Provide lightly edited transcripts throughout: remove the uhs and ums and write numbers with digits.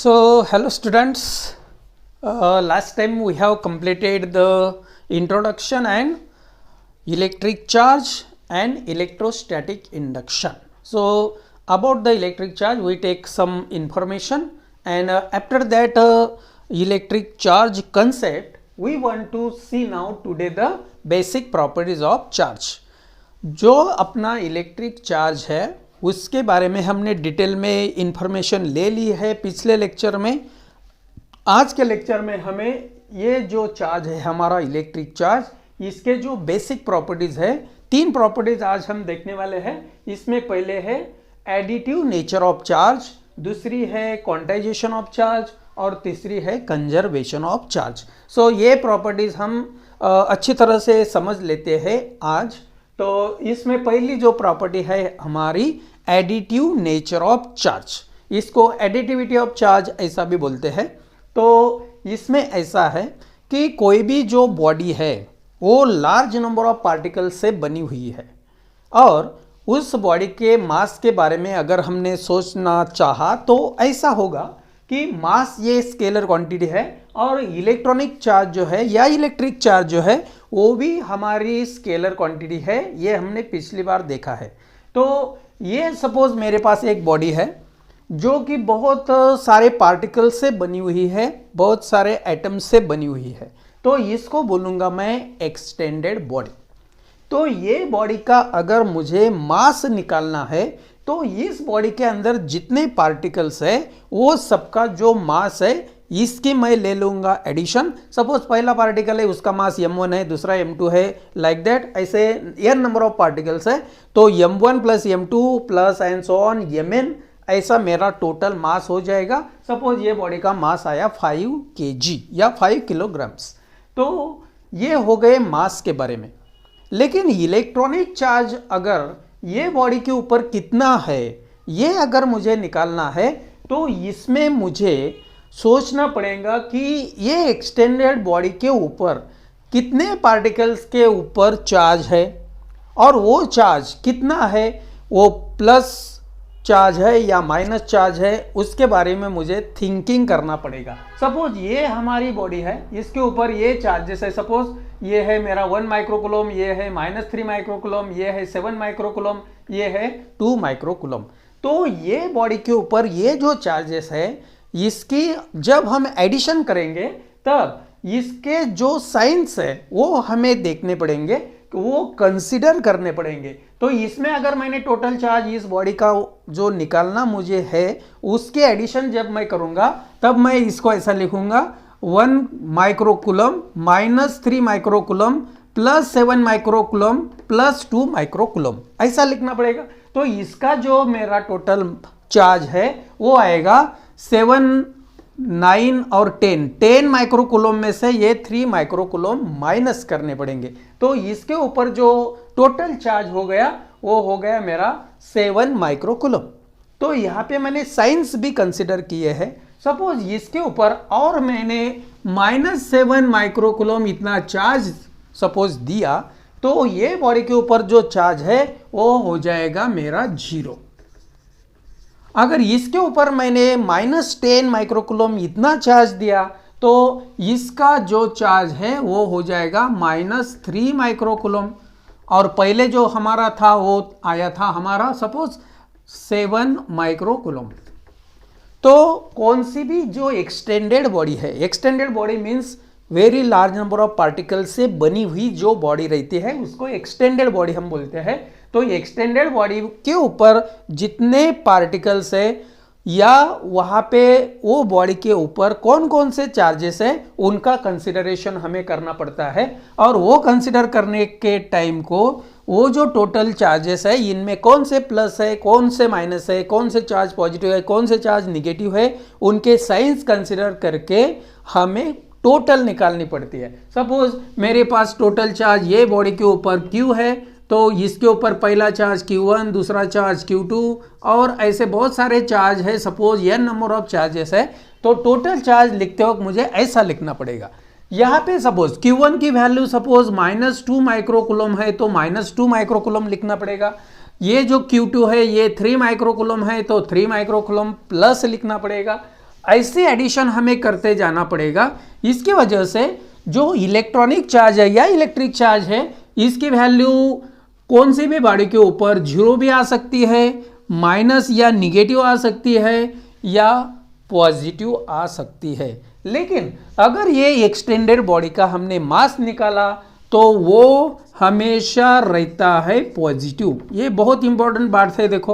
So, hello students. Last time we have completed the introduction and electric charge and electrostatic induction. So, about the electric charge, we take some information, and after that electric charge concept, we want to see now today the basic properties of charge. जो अपना electric charge है उसके बारे में हमने detail में information ले ली है पिछले लेक्चर में। आज के लेक्चर में हमें ये जो चार्ज है हमारा इलेक्ट्रिक चार्ज, इसके जो बेसिक प्रॉपर्टीज है, तीन प्रॉपर्टीज आज हम देखने वाले हैं। इसमें पहले है एडिटिव नेचर ऑफ चार्ज, दूसरी है क्वांटाइजेशन ऑफ चार्ज और तीसरी है कंजर्वेशन ऑफ चार्ज। सो ये प्रॉपर्टीज हम अच्छी तरह से समझ लेते हैं आज। तो इसमें पहली जो प्रॉपर्टी है हमारी एडिटिव नेचर ऑफ चार्ज, इसको एडिटिविटी ऑफ चार्ज ऐसा भी बोलते हैं। तो इसमें ऐसा है कि कोई भी जो बॉडी है वो लार्ज नंबर ऑफ पार्टिकल्स से बनी हुई है, और उस बॉडी के मास के बारे में अगर हमने सोचना चाहा तो ऐसा होगा कि मास ये स्केलर क्वांटिटी है और इलेक्ट्रॉनिक चार्ज जो है या इलेक्ट्रिक चार्ज जो है वो भी हमारी स्केलर क्वांटिटी है। ये हमने पिछली बार देखा है। तो ये सपोज मेरे पास एक बॉडी है जो कि बहुत सारे पार्टिकल से बनी हुई है, बहुत सारे एटम्स से बनी हुई है। तो इसको बोलूँगा मैं एक्सटेंडेड बॉडी। तो ये बॉडी का अगर मुझे मास निकालना है तो इस बॉडी के अंदर जितने पार्टिकल्स है वो सबका जो मास है इसकी मैं ले लूँगा एडिशन। सपोज पहला पार्टिकल है उसका मास m1 है, दूसरा m2 है, लाइक दैट ऐसे n नंबर ऑफ पार्टिकल्स है। तो m1 plus m2 plus and so on mn, ऐसा मेरा टोटल मास हो जाएगा। सपोज ये बॉडी का मास आया 5 kg या 5 किलोग्राम्स। तो ये हो गए मास के बारे में। लेकिन इलेक्ट्रॉनिक चार्ज अगर ये बॉडी के ऊपर कितना है ये अगर मुझे निकालना है तो इसमें मुझे सोचना पड़ेगा कि ये एक्सटेंडेड बॉडी के ऊपर कितने पार्टिकल्स के ऊपर चार्ज है और वो चार्ज कितना है, वो प्लस चार्ज है या माइनस चार्ज है, उसके बारे में मुझे थिंकिंग करना पड़ेगा। सपोज ये हमारी बॉडी है, इसके ऊपर ये चार्जेस है। सपोज ये है मेरा 1 माइक्रोकूलम, ये है -3 माइक्रोकूलम, ये है 7 माइक्रोकूलम, ये है 2 माइक्रोकूलम। तो ये बॉडी के ऊपर ये जो चार्जेस है इसकी जब हम एडिशन करेंगे तब इसके जो साइंस है वो हमें देखने पड़ेंगे, वो कंसिडर करने पड़ेंगे। तो इसमें अगर मैंने टोटल चार्ज इस बॉडी का जो निकालना मुझे है उसके एडिशन जब मैं करूंगा तब मैं इसको ऐसा लिखूंगा 1 microcoulomb -3 microcoulomb plus 7 microcoulomb plus 2 microcoulomb, ऐसा लिखना पड़ेगा। तो इसका जो मेरा टोटल चार्ज है वो आएगा 7, 9 और 10 माइक्रोकूलम में से ये 3 माइक्रोकूलम माइनस करने पड़ेंगे। तो इसके ऊपर जो टोटल चार्ज हो गया वो हो गया मेरा 7 माइक्रोकूलम। तो यहाँ पे मैंने साइंस भी कंसिडर किए हैं। सपोज इसके ऊपर और मैंने -7 माइक्रोकूलम इतना चार्ज सपोज दिया तो ये बॉडी के ऊपर जो चार्ज है वो हो जाएगा मेरा 0। अगर इसके ऊपर मैंने -10 माइक्रोकूलम इतना चार्ज दिया तो इसका जो चार्ज है वो हो जाएगा -3 माइक्रोकूलम, और पहले जो हमारा था वो आया था हमारा सपोज 7 माइक्रोकूलम। तो कौन सी भी जो एक्सटेंडेड बॉडी है, extended body means very large number of particle से बनी हुई जो बॉडी रहती है उसको एक्सटेंडेड बॉडी हम बोलते हैं। तो एक्सटेंडेड बॉडी के ऊपर जितने पार्टिकल्स है या वहाँ पे वो बॉडी के ऊपर कौन कौन से चार्जेस है उनका कंसिडरेशन हमें करना पड़ता है। और वो कंसिडर करने के टाइम को वो जो टोटल चार्जेस है इनमें कौन से प्लस है, कौन से माइनस है, कौन से चार्ज पॉजिटिव है, कौन से चार्ज निगेटिव है, उनके साइंस कंसिडर करके हमें टोटल निकालनी पड़ती है। सपोज मेरे पास टोटल चार्ज ये बॉडी के ऊपर Q है तो इसके ऊपर पहला चार्ज Q1, दूसरा चार्ज Q2 और ऐसे बहुत सारे चार्ज है। Suppose n number of charges है तो टोटल चार्ज लिखते वक्त मुझे ऐसा लिखना पड़ेगा। यहाँ पे सपोज Q1 की वैल्यू सपोज -2 माइक्रोकूलम है तो -2 माइक्रोकूलम लिखना पड़ेगा। ये जो Q2 है ये 3 माइक्रोकूलम है तो 3 माइक्रोकूलम प्लस लिखना पड़ेगा। ऐसे एडिशन हमें करते जाना पड़ेगा। इसकी वजह से जो इलेक्ट्रॉनिक चार्ज है या इलेक्ट्रिक चार्ज है, इसकी वैल्यू कौन सी भी बॉडी के ऊपर जीरो भी आ सकती है, माइनस या निगेटिव आ सकती है, या पॉजिटिव आ सकती है। लेकिन अगर ये एक्सटेंडेड बॉडी का हमने मास निकाला तो वो हमेशा रहता है पॉजिटिव। ये बहुत इंपॉर्टेंट बात है। देखो,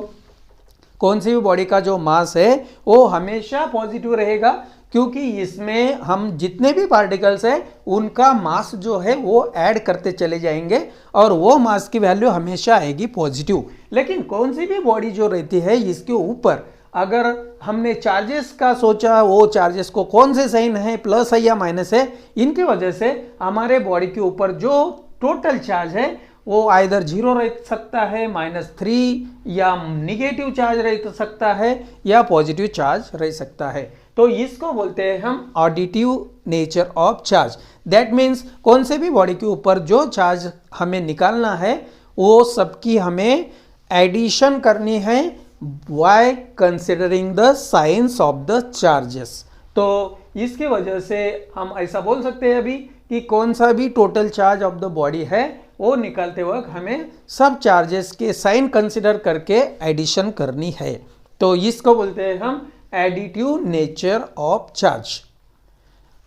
कौन सी भी बॉडी का जो मास है वो हमेशा पॉजिटिव रहेगा, क्योंकि इसमें हम जितने भी पार्टिकल्स हैं उनका मास जो है वो ऐड करते चले जाएंगे और वो मास की वैल्यू हमेशा आएगी पॉजिटिव। लेकिन कौन सी भी बॉडी जो रहती है इसके ऊपर अगर हमने चार्जेस का सोचा, वो चार्जेस को कौन से साइन है, प्लस है या माइनस है, इनकी वजह से हमारे बॉडी के ऊपर जो टोटल चार्ज है वो आइदर जीरो रह सकता है, -3, या निगेटिव चार्ज रह सकता है, या पॉजिटिव चार्ज रह सकता है। तो इसको बोलते हैं हम additive nature of charge. That means कौन से भी बॉडी के ऊपर जो चार्ज हमें निकालना है वो सबकी हमें एडिशन करनी है by considering the science of the charges. तो इसकी वजह से हम ऐसा बोल सकते हैं अभी कि कौन सा भी total charge of the body है वो निकालते वक्त हमें सब चार्जेस के साइन कंसिडर करके एडिशन करनी है। तो इसको बोलते हैं हम एडिटिव नेचर ऑफ चार्ज।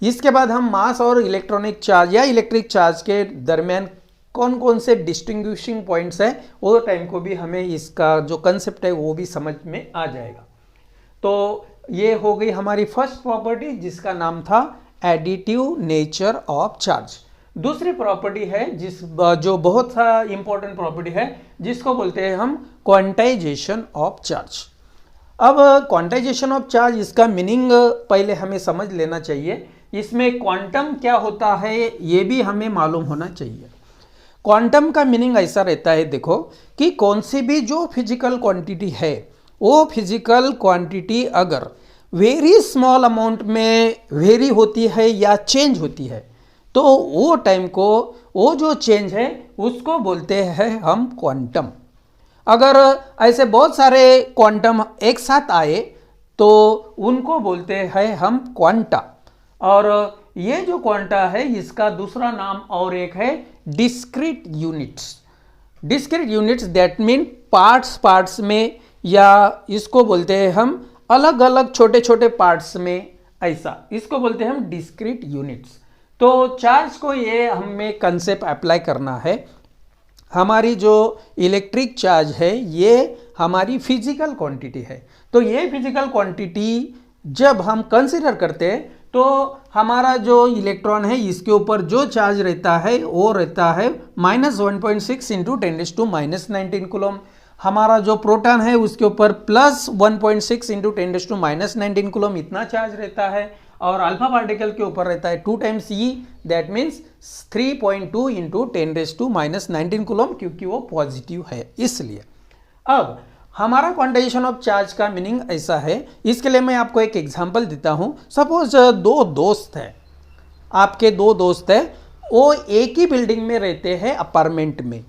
इसके बाद हम मास और इलेक्ट्रॉनिक चार्ज या इलेक्ट्रिक चार्ज के दरमियान कौन कौन से डिस्टिंग्विशिंग पॉइंट्स हैं वो टाइम को भी हमें इसका जो कंसेप्ट है वो भी समझ में आ जाएगा। तो ये हो गई हमारी फर्स्ट प्रॉपर्टी जिसका नाम था एडिटिव नेचर ऑफ चार्ज। दूसरी प्रॉपर्टी है जो बहुत सा इंपॉर्टेंट प्रॉपर्टी है जिसको बोलते हैं हम क्वांटाइजेशन ऑफ चार्ज। अब क्वांटाइजेशन ऑफ चार्ज, इसका मीनिंग पहले हमें समझ लेना चाहिए। इसमें क्वांटम क्या होता है ये भी हमें मालूम होना चाहिए। क्वांटम का मीनिंग ऐसा रहता है, देखो, कि कौन सी भी जो फिजिकल क्वांटिटी है वो फिजिकल क्वांटिटी अगर वेरी स्मॉल अमाउंट में वेरी होती है या चेंज होती है तो वो टाइम को वो जो चेंज है उसको बोलते हैं हम क्वांटम। अगर ऐसे बहुत सारे क्वांटम एक साथ आए तो उनको बोलते हैं हम क्वांटा। और ये जो क्वांटा है इसका दूसरा नाम और एक है discrete units. Discrete units that mean parts में, या इसको बोलते हैं हम अलग अलग छोटे छोटे पार्ट्स में, ऐसा इसको बोलते हैं हम डिस्क्रीट यूनिट्स। तो चार्ज को ये हमें कंसेप्ट अप्लाई करना है। हमारी जो इलेक्ट्रिक चार्ज है ये हमारी फिजिकल क्वांटिटी है। तो ये फिजिकल क्वांटिटी जब हम कंसिडर करते हैं तो हमारा जो इलेक्ट्रॉन है इसके ऊपर जो चार्ज रहता है वो रहता है -1.6 इंटू 10⁻⁻19 कूलम। हमारा जो प्रोटॉन है उसके ऊपर +1.6 इंटू 10⁻⁻19 कूलम इतना चार्ज रहता है। और अल्फा पार्टिकल के ऊपर रहता है 2 times E, that means 3.2 into 10⁻⁻19 coulomb, क्योंकि वो पॉजिटिव है इसलिए। अब हमारा क्वांटाइजेशन ऑफ चार्ज का मीनिंग ऐसा है। इसके लिए मैं आपको एक एग्जांपल देता हूँ। सपोज दो दोस्त हैं, आपके दो दोस्त हैं, वो एक ही बिल्डिंग में रहते हैं अपार्टमेंट में।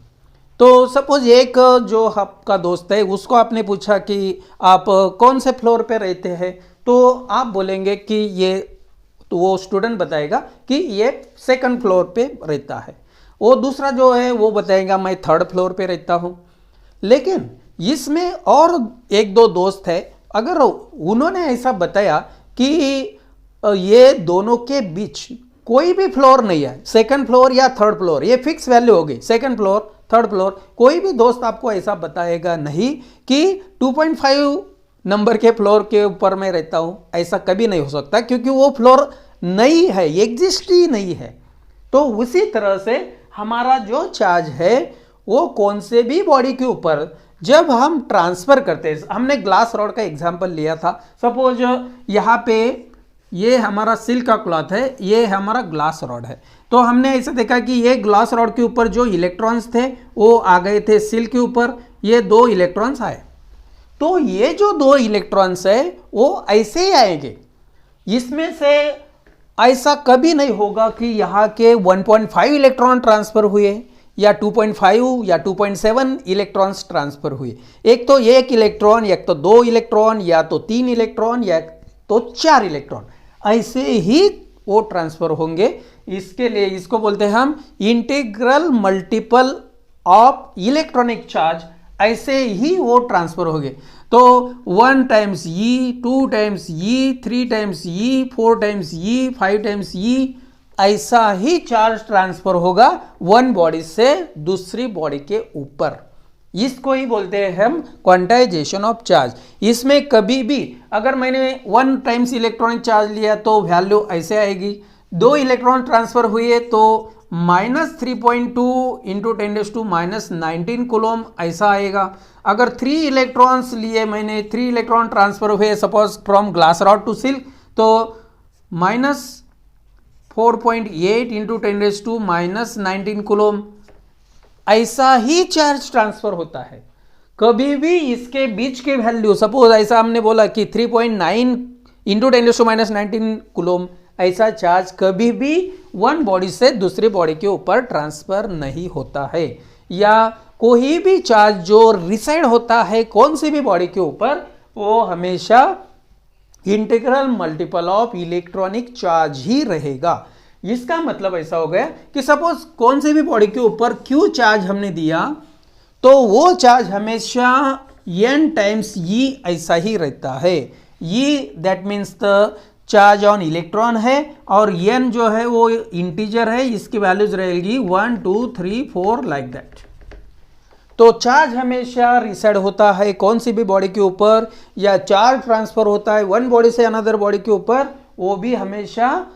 तो सपोज एक जो आपका दोस्त है उसको आपने पूछा कि आप कौन से फ्लोर पे रहते हैं, तो आप बोलेंगे कि ये, तो वो स्टूडेंट बताएगा कि ये 2nd फ्लोर पे रहता है। वो दूसरा जो है वो बताएगा मैं 3rd फ्लोर पे रहता हूँ। लेकिन इसमें और एक दो दोस्त है, अगर उन्होंने ऐसा बताया कि ये दोनों के बीच कोई भी फ्लोर नहीं है, 2nd फ्लोर या 3rd फ्लोर, ये फिक्स वैल्यू हो गई, 2nd फ्लोर 3rd फ्लोर, कोई भी दोस्त आपको ऐसा बताएगा नहीं कि 2.5 नंबर के फ्लोर के ऊपर मैं रहता हूं। ऐसा कभी नहीं हो सकता, क्योंकि वो फ्लोर नहीं है, एग्जिस्ट ही नहीं है। तो उसी तरह से हमारा जो चार्ज है वो कौन से भी बॉडी के ऊपर जब हम ट्रांसफर करते हैं, हमने ग्लास रॉड का एग्जांपल लिया था। सपोज यहाँ पे ये हमारा सिल्क का क्लॉथ है, ये हमारा ग्लास रॉड है। तो हमने ऐसा देखा कि ये ग्लास रॉड के ऊपर जो इलेक्ट्रॉन्स थे वो आ गए थे सिल्क के ऊपर, ये 2 इलेक्ट्रॉन्स आए। तो ये जो 2 इलेक्ट्रॉन्स है वो ऐसे ही आएंगे। इसमें से ऐसा कभी नहीं होगा कि यहाँ के 1.5 इलेक्ट्रॉन ट्रांसफर हुए या 2.5 या 2.7 इलेक्ट्रॉन्स ट्रांसफर हुए। एक तो 1 इलेक्ट्रॉन, या तो 2 इलेक्ट्रॉन, या तो 3 इलेक्ट्रॉन, या तो 4 इलेक्ट्रॉन ऐसे ही वो ट्रांसफर होंगे। इसके लिए इसको बोलते हैं हम integral multiple of electronic charge, ऐसे ही वो ट्रांसफर होंगे। तो 1 टाइम्स ई, 2 टाइम्स ई, 3 टाइम्स ई, 4 टाइम्स ई, 5 टाइम्स ई, ऐसा ही चार्ज ट्रांसफर होगा वन बॉडी से दूसरी बॉडी के ऊपर। इसको ही बोलते हैं हम क्वांटाइजेशन ऑफ चार्ज। इसमें कभी भी अगर मैंने 1 टाइम्स इलेक्ट्रॉनिक चार्ज लिया तो वैल्यू ऐसे आएगी, 2 इलेक्ट्रॉन ट्रांसफर हुए तो -3.2 इंटू 10⁻⁻19 कूलम ऐसा आएगा। अगर 3 इलेक्ट्रॉन्स लिए मैंने, 3 इलेक्ट्रॉन ट्रांसफर हुए suppose from glass rod to silk, तो -4.8 इंटू 10⁻⁻19 कूलम ऐसा ही चार्ज ट्रांसफर होता है। कभी भी इसके बीच के वैल्यू सपोज ऐसा हमने बोला कि 3.9 इंटू 10⁻⁻19 कूलम, ऐसा चार्ज कभी भी वन बॉडी से दूसरी बॉडी के ऊपर ट्रांसफर नहीं होता है। या कोई भी चार्ज जो रिसाइड होता है कौन सी भी बॉडी के ऊपर, वो हमेशा integral multiple of electronic charge ही रहेगा। इसका मतलब ऐसा हो गया कि सपोज कौन सी भी बॉडी के ऊपर Q चार्ज हमने दिया तो वो चार्ज हमेशा n टाइम्स E ऐसा ही रहता है। E that means the charge on electron है, और n जो है वो इंटीजर है, इसकी वैल्यूज रहेगी 1 2 3 4 लाइक दैट। तो चार्ज हमेशा रिसाइड होता है कौन सी भी बॉडी के ऊपर, या चार्ज ट्रांसफर होता है वन बॉडी से अनदर बॉडी के ऊपर, वो भी हमेशा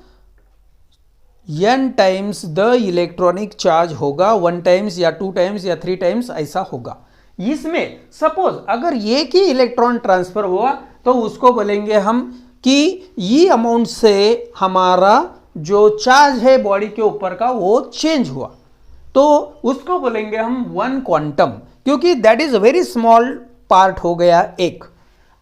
n times the electronic charge होगा, 1 टाइम्स या 2 टाइम्स या 3 टाइम्स ऐसा होगा। इसमें सपोज अगर एक ही इलेक्ट्रॉन ट्रांसफर हुआ तो उसको बोलेंगे हम कि ये अमाउंट से हमारा जो चार्ज है बॉडी के ऊपर का वो चेंज हुआ, तो उसको बोलेंगे हम 1 क्वांटम, क्योंकि that is very small part हो गया एक।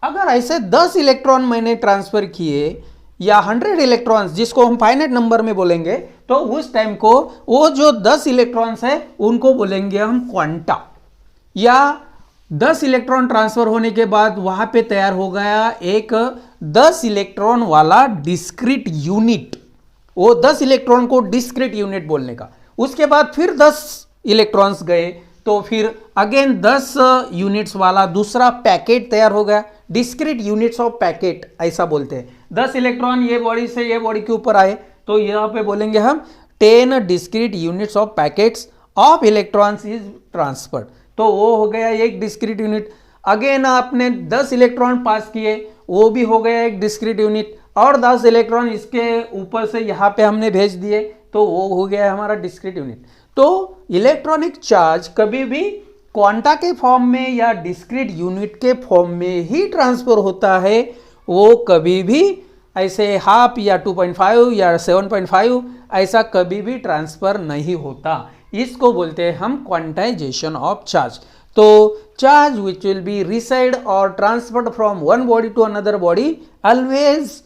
अगर ऐसे 10 इलेक्ट्रॉन मैंने ट्रांसफर किए या 100 इलेक्ट्रॉन्स, जिसको हम फाइनाइट नंबर में बोलेंगे, तो उस टाइम को वो जो 10 इलेक्ट्रॉन्स है उनको बोलेंगे हम क्वांटा। या 10 इलेक्ट्रॉन ट्रांसफर होने के बाद वहां पे तैयार हो गया एक 10 इलेक्ट्रॉन वाला डिस्क्रीट यूनिट, वो 10 इलेक्ट्रॉन को डिस्क्रीट यूनिट बोलने का। उसके बाद फिर 10 इलेक्ट्रॉन्स गए तो फिर अगेन 10 यूनिट्स वाला दूसरा पैकेट तैयार हो गया, डिस्क्रीट यूनिट्स ऑफ पैकेट ऐसा बोलते हैं। 10 इलेक्ट्रॉन ये बॉडी से ये बॉडी के ऊपर आए तो यहां पे बोलेंगे हम 10 discrete units of packets of electrons is transferred, तो वो हो गया एक डिस्क्रीट यूनिट। अगेन आपने 10 इलेक्ट्रॉन पास किए, वो भी हो गया एक डिस्क्रीट यूनिट, और 10 इलेक्ट्रॉन इसके ऊपर से यहां पे हमने भेज दिए तो वो हो गया हमारा डिस्क्रीट यूनिट। तो इलेक्ट्रॉनिक चार्ज कभी भी क्वांटा के फॉर्म में या डिस्क्रीट यूनिट के फॉर्म में ही ट्रांसफर होता है, वो कभी भी ऐसे हाफ या 2.5 या 7.5 ऐसा कभी भी ट्रांसफर नहीं होता। इसको बोलते हैं हम क्वांटाइजेशन ऑफ चार्ज। तो charge which will be reside और transferred from one body to another body, always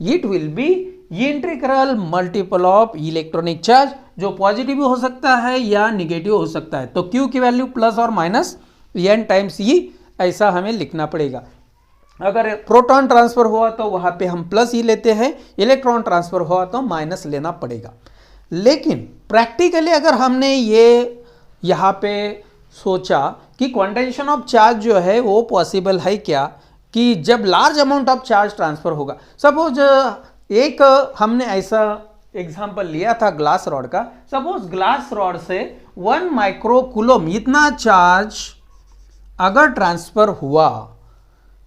it will be integral multiple of electronic charge, जो पॉजिटिव भी हो सकता है या निगेटिव हो सकता है। तो Q की वैल्यू प्लस और माइनस n टाइम्स E ऐसा हमें लिखना पड़ेगा। अगर प्रोटॉन ट्रांसफर हुआ तो वहां पे हम प्लस ही लेते हैं, इलेक्ट्रॉन ट्रांसफर हुआ तो माइनस लेना पड़ेगा। लेकिन प्रैक्टिकली अगर हमने ये यहाँ पे सोचा कि क्वांटाइजेशन ऑफ चार्ज जो है वो पॉसिबल है क्या, कि जब large amount of charge transfer होगा। सपोज एक हमने ऐसा एग्जाम्पल लिया था ग्लास रॉड का। सपोज ग्लास रॉड से 1 माइक्रो कूलम इतना चार्ज अगर ट्रांसफर हुआ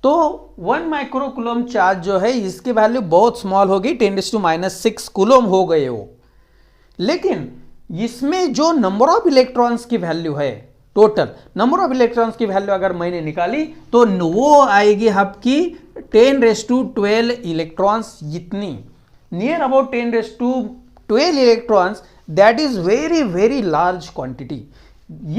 तो 1 माइक्रो कूलम चार्ज जो है इसकी वैल्यू बहुत स्मॉल होगी, 10⁻⁻6 कूलम हो गए वो। लेकिन इसमें जो नंबर ऑफ इलेक्ट्रॉन्स की वैल्यू है, टोटल नंबर ऑफ इलेक्ट्रॉन्स की वैल्यू अगर मैंने निकाली तो वो आएगी आपकी 10⁻12 इलेक्ट्रॉन्स, इतनी near about 10⁻12 electrons. That is very very large quantity.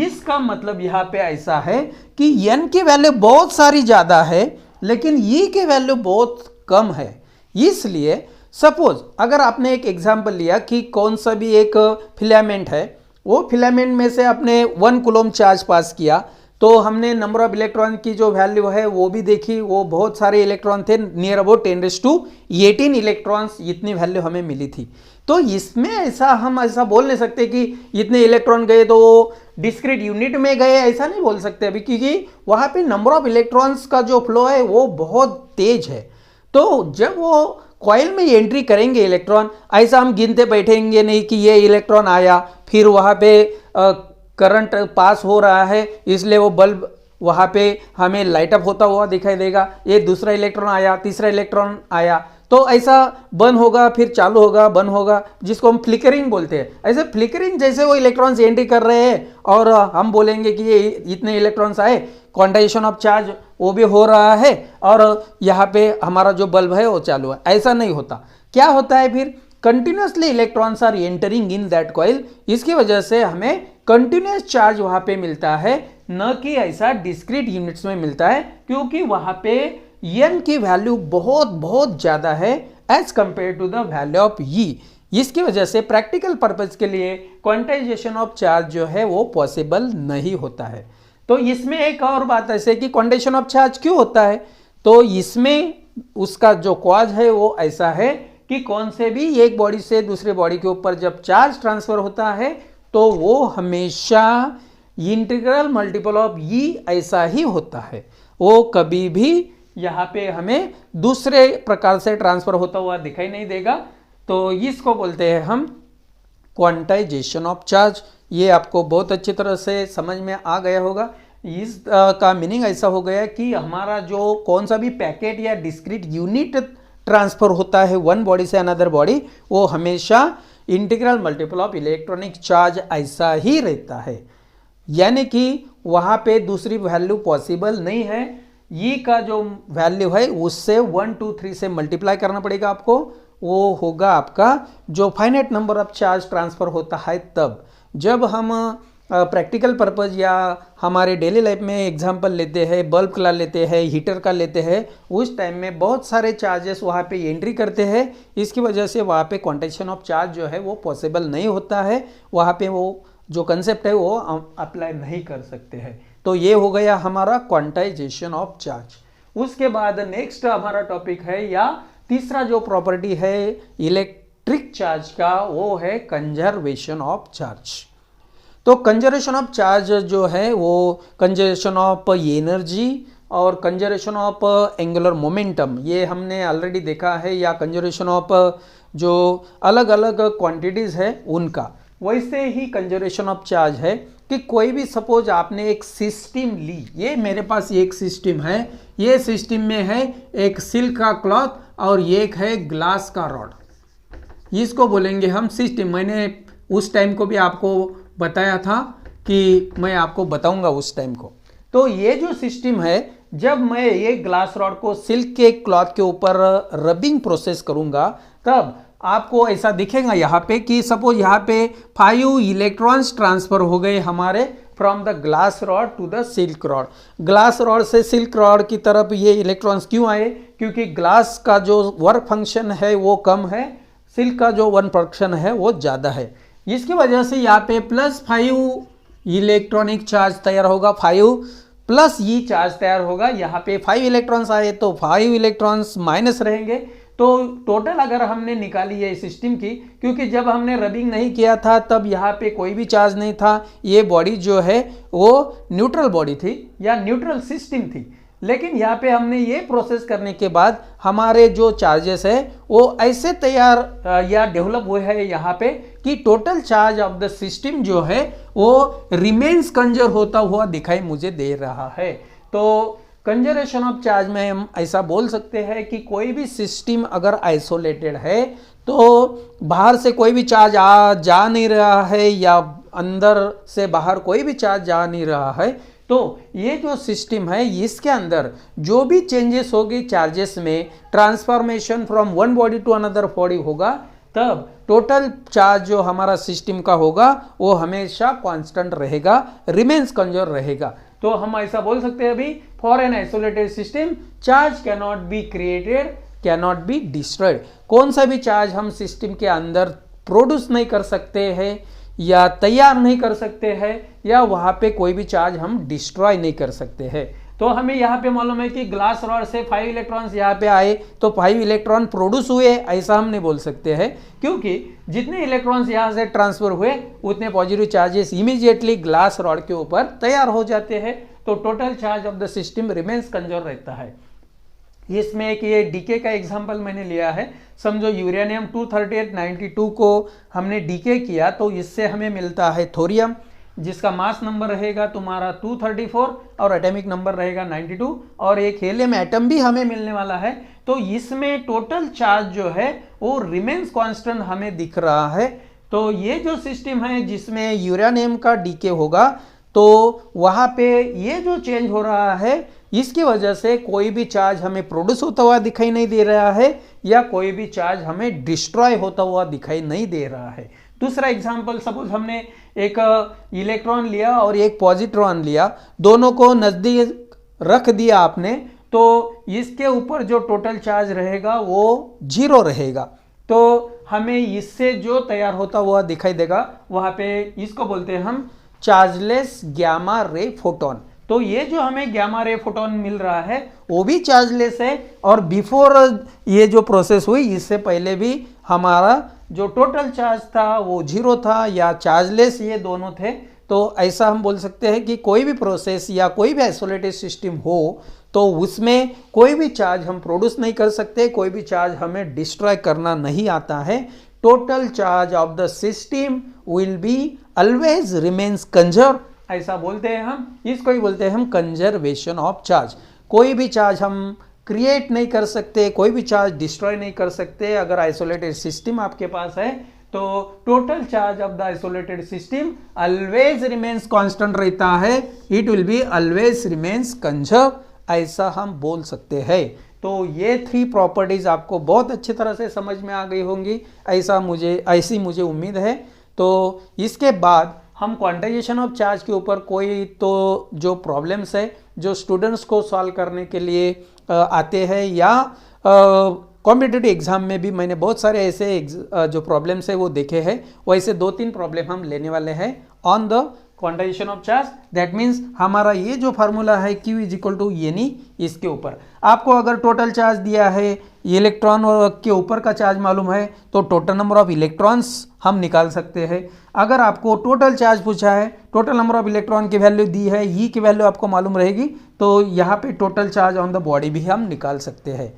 इसका मतलब यहां पे ऐसा है कि n की वैल्यू बहुत सारी ज्यादा है लेकिन E की वैल्यू बहुत कम है। इसलिए सपोज अगर आपने एक एग्जांपल लिया कि कौन सा भी एक फिलामेंट है, वो फिलामेंट में से आपने 1 कूलम चार्ज पास किया, तो हमने नंबर ऑफ इलेक्ट्रॉन की जो वैल्यू है वो भी देखी, वो बहुत सारे इलेक्ट्रॉन थे, नियर अबाउट 10⁻18 इलेक्ट्रॉन्स, इतनी वैल्यू हमें मिली थी। तो इसमें हम ऐसा बोल नहीं सकते कि इतने इलेक्ट्रॉन गए तो वो डिस्क्रीट यूनिट में गए, ऐसा नहीं बोल सकते अभी, क्योंकि वहां पे नंबर ऑफ इलेक्ट्रॉन्स का जो फ्लो है वो बहुत तेज है। तो जब वो कॉइल में एंट्री करेंगे इलेक्ट्रॉन, ऐसा हम गिनते बैठेंगे नहीं कि ये इलेक्ट्रॉन आया, फिर वहां पे करंट पास हो रहा है इसलिए वो बल्ब वहां पे हमें लाइट अप होता हुआ दिखाई देगा, ये दूसरा इलेक्ट्रॉन आया, तीसरा इलेक्ट्रॉन आया, तो ऐसा बंद होगा फिर चालू होगा, बंद होगा, जिसको हम फ्लिकरिंग बोलते हैं। ऐसे फ्लिकरिंग जैसे वो इलेक्ट्रॉन्स एंट्री कर रहे हैं और हम बोलेंगे कि ये इतने इलेक्ट्रॉन्स आए, क्वांटाइजेशन ऑफ चार्ज वो भी हो रहा है और यहाँ पे हमारा जो बल्ब है वो चालू है, ऐसा नहीं होता। क्या होता है फिर, continuously electrons are entering in that coil, इसकी वजह से हमें कंटिन्यूस चार्ज वहां पे मिलता है, न कि ऐसा डिस्क्रीट यूनिट्स में मिलता है, क्योंकि वहां पे n की वैल्यू बहुत बहुत ज्यादा है as compare to the value of E। इसकी वजह से प्रैक्टिकल पर्पज के लिए क्वांटाइजेशन ऑफ चार्ज जो है वो पॉसिबल नहीं होता है। तो इसमें एक और बात ऐसे कि क्वांटाइजेशन ऑफ चार्ज क्यों होता है, तो इसमें उसका जो कॉज है वो ऐसा है कि कौन से भी एक बॉडी से दूसरे बॉडी के ऊपर जब चार्ज ट्रांसफर होता है तो वो हमेशा इंटीग्रल मल्टीपल ऑफ E ऐसा ही होता है, वो कभी भी यहाँ पे हमें दूसरे प्रकार से ट्रांसफर होता हुआ दिखाई नहीं देगा। तो इसको बोलते हैं हम क्वांटाइजेशन ऑफ चार्ज। ये आपको बहुत अच्छी तरह से समझ में आ गया होगा। इस का मीनिंग ऐसा हो गया कि हमारा जो कौन सा भी पैकेट या डिस्क्रीट यूनिट ट्रांसफर होता है वन बॉडी से अनदर बॉडी, वो हमेशा integral multiple of electronic charge ऐसा ही रहता है, यानी कि वहां पे दूसरी वैल्यू पॉसिबल नहीं है। ये का जो वैल्यू है उससे 1 2 3 से मल्टीप्लाई करना पड़ेगा आपको, वो होगा आपका जो finite number of charge transfer होता है। तब जब हम प्रैक्टिकल पर्पज या हमारे डेली लाइफ में एग्जांपल लेते हैं, बल्ब का लेते हैं, हीटर का लेते हैं, उस टाइम में बहुत सारे चार्जेस वहाँ पे एंट्री करते हैं, इसकी वजह से वहाँ पे क्वांटाइजेशन ऑफ चार्ज जो है वो पॉसिबल नहीं होता है, वहाँ पे वो जो कंसेप्ट है वो अप्लाई नहीं कर सकते हैं। तो ये हो गया हमारा क्वांटाइजेशन ऑफ चार्ज। उसके बाद नेक्स्ट हमारा टॉपिक है या तीसरा जो प्रॉपर्टी है इलेक्ट्रिक चार्ज का, वो है कंजर्वेशन ऑफ चार्ज। तो कंजर्वेशन ऑफ चार्ज जो है वो कंजर्वेशन ऑफ एनर्जी और कंजर्वेशन ऑफ एंगुलर मोमेंटम, ये हमने ऑलरेडी देखा है, या कंजर्वेशन ऑफ जो अलग अलग क्वांटिटीज है उनका। वैसे ही कंजर्वेशन ऑफ चार्ज है कि कोई भी सपोज आपने एक सिस्टम ली, ये मेरे पास एक सिस्टम है, ये सिस्टम में है एक सिल्क का क्लॉथ और एक है ग्लास का रॉड, इसको बोलेंगे हम सिस्टम। मैंने उस टाइम को भी आपको बताया था कि मैं आपको बताऊंगा उस टाइम को। तो ये जो सिस्टम है, जब मैं ये ग्लास रॉड को सिल्क के क्लॉथ के ऊपर रबिंग प्रोसेस करूंगा तब आपको ऐसा दिखेगा यहाँ पे कि सपोज यहाँ पे 5 इलेक्ट्रॉन्स ट्रांसफर हो गए हमारे from the glass rod to the silk rod. Glass rod से सिल्क रॉड की तरफ ये इलेक्ट्रॉन्स क्यों आए, क्योंकि ग्लास का जो वर्क फंक्शन है वो कम है, सिल्क का जो वर्क फंक्शन है वो ज़्यादा है। इसकी वजह से यहाँ पे +5 इलेक्ट्रॉनिक चार्ज तैयार होगा, 5 प्लस ये चार्ज तैयार होगा। यहाँ पे 5 इलेक्ट्रॉन्स आए तो 5 इलेक्ट्रॉन्स माइनस रहेंगे। तो टोटल अगर हमने निकाली है सिस्टम की, क्योंकि जब हमने रबिंग नहीं किया था तब यहाँ पे कोई भी चार्ज नहीं था, ये बॉडी जो है वो न्यूट्रल बॉडी थी या न्यूट्रल सिस्टम थी। लेकिन यहाँ पे हमने ये प्रोसेस करने के बाद हमारे जो चार्जेस है वो ऐसे तैयार या डेवलप हुए हैं यहाँ पे कि total charge of the system जो है वो रिमेन्स कंजर्व होता हुआ दिखाई मुझे दे रहा है। तो कंजर्वेशन ऑफ चार्ज में हम ऐसा बोल सकते हैं कि कोई भी सिस्टम अगर आइसोलेटेड है तो बाहर से कोई भी चार्ज जा नहीं रहा है या अंदर से बाहर कोई भी चार्ज जा नहीं रहा है, तो ये जो सिस्टम है इसके अंदर जो भी चेंजेस होगी चार्जेस में, transformation from one body to another body होगा, तब टोटल चार्ज जो हमारा सिस्टम का होगा वो हमेशा कांस्टेंट रहेगा, रिमेन्स कंजर्व रहेगा। तो हम ऐसा बोल सकते हैं अभी, for an isolated system charge can not be created, can not be destroyed. कौन सा भी चार्ज हम सिस्टम के अंदर प्रोड्यूस नहीं कर सकते हैं या तैयार नहीं कर सकते हैं या वहाँ पे कोई भी चार्ज हम डिस्ट्रॉय नहीं कर सकते हैं। तो हमें यहाँ पे मालूम है कि ग्लास रॉड से 5 इलेक्ट्रॉन्स यहाँ पे आए तो 5 इलेक्ट्रॉन प्रोड्यूस हुए, ऐसा हम नहीं बोल सकते हैं, क्योंकि जितने इलेक्ट्रॉन्स यहाँ से ट्रांसफर हुए उतने positive charges immediately glass rod के ऊपर तैयार हो जाते हैं। तो total charge of the system remains conserve रहता है। इसमें एक ये डीके का एग्जांपल मैंने लिया है। समझो यूरेनियम 23892 को हमने डीके किया तो इससे हमें मिलता है थोरियम, जिसका मास नंबर रहेगा तुम्हारा 234 और एटॉमिक नंबर रहेगा 92, और एक हेलियम एटम भी हमें मिलने वाला है। तो इसमें टोटल चार्ज जो है वो रिमेन्स कांस्टेंट हमें दिख रहा है। तो ये जो सिस्टम है जिसमें यूरेनियम का डीके होगा तो वहाँ पे ये जो चेंज हो रहा है इसकी वजह से कोई भी चार्ज हमें प्रोड्यूस होता हुआ दिखाई नहीं दे रहा है या कोई भी चार्ज हमें डिस्ट्रॉय होता हुआ दिखाई नहीं दे रहा है। दूसरा एग्जांपल, सपोज हमने एक इलेक्ट्रॉन लिया और एक पॉजिट्रॉन लिया, दोनों को नजदीक रख दिया आपने, तो इसके ऊपर जो टोटल चार्ज रहेगा वो 0 रहेगा। तो हमें इससे जो तैयार होता हुआ दिखाई देगा वहाँ पे इसको बोलते हैं हम चार्जलेस गैमा रे फोटोन। तो ये जो हमें गैमा रे फोटोन मिल रहा है वो भी चार्जलेस है, और बिफोर ये जो प्रोसेस हुई इससे पहले भी हमारा जो टोटल चार्ज था वो 0 था या चार्जलेस, ये दोनों थे। तो ऐसा हम बोल सकते हैं कि कोई भी प्रोसेस या कोई भी आइसोलेटेड सिस्टम हो तो उसमें कोई भी चार्ज हम प्रोड्यूस नहीं कर सकते, कोई भी चार्ज हमें डिस्ट्रॉय करना नहीं आता है। Total charge of the system will be always remains conserve, ऐसा बोलते हैं हम। इसको ही बोलते हैं हम कंजर्वेशन ऑफ चार्ज। कोई भी चार्ज हम क्रिएट नहीं कर सकते, कोई भी चार्ज डिस्ट्रॉय नहीं कर सकते। अगर आइसोलेटेड सिस्टम आपके पास है तो total charge of the isolated system always remains constant रहता है, it will be always remains conserve, ऐसा हम बोल सकते हैं। तो ये 3 प्रॉपर्टीज आपको बहुत अच्छी तरह से समझ में आ गई होंगी, ऐसी मुझे उम्मीद है। तो इसके बाद हम क्वांटाइजेशन ऑफ चार्ज के ऊपर कोई तो जो प्रॉब्लम्स है जो स्टूडेंट्स को सॉल्व करने के लिए आते हैं या कॉम्पिटिटिव एग्जाम में भी मैंने बहुत सारे ऐसे जो प्रॉब्लम्स है वो देखे हैं, वैसे 2-3 प्रॉब्लम हम लेने वाले हैं on the quantization of charge. That means हमारा ये जो फार्मूला है Q = N, इसके ऊपर आपको अगर टोटल चार्ज दिया है, इलेक्ट्रॉन के ऊपर का चार्ज मालूम है तो टोटल नंबर ऑफ इलेक्ट्रॉन्स हम निकाल सकते हैं। अगर आपको टोटल चार्ज पूछा है, टोटल नंबर ऑफ इलेक्ट्रॉन की वैल्यू दी है, E की वैल्यू आपको मालूम रहेगी, तो यहाँ पे total charge on the body भी हम निकाल सकते हैं।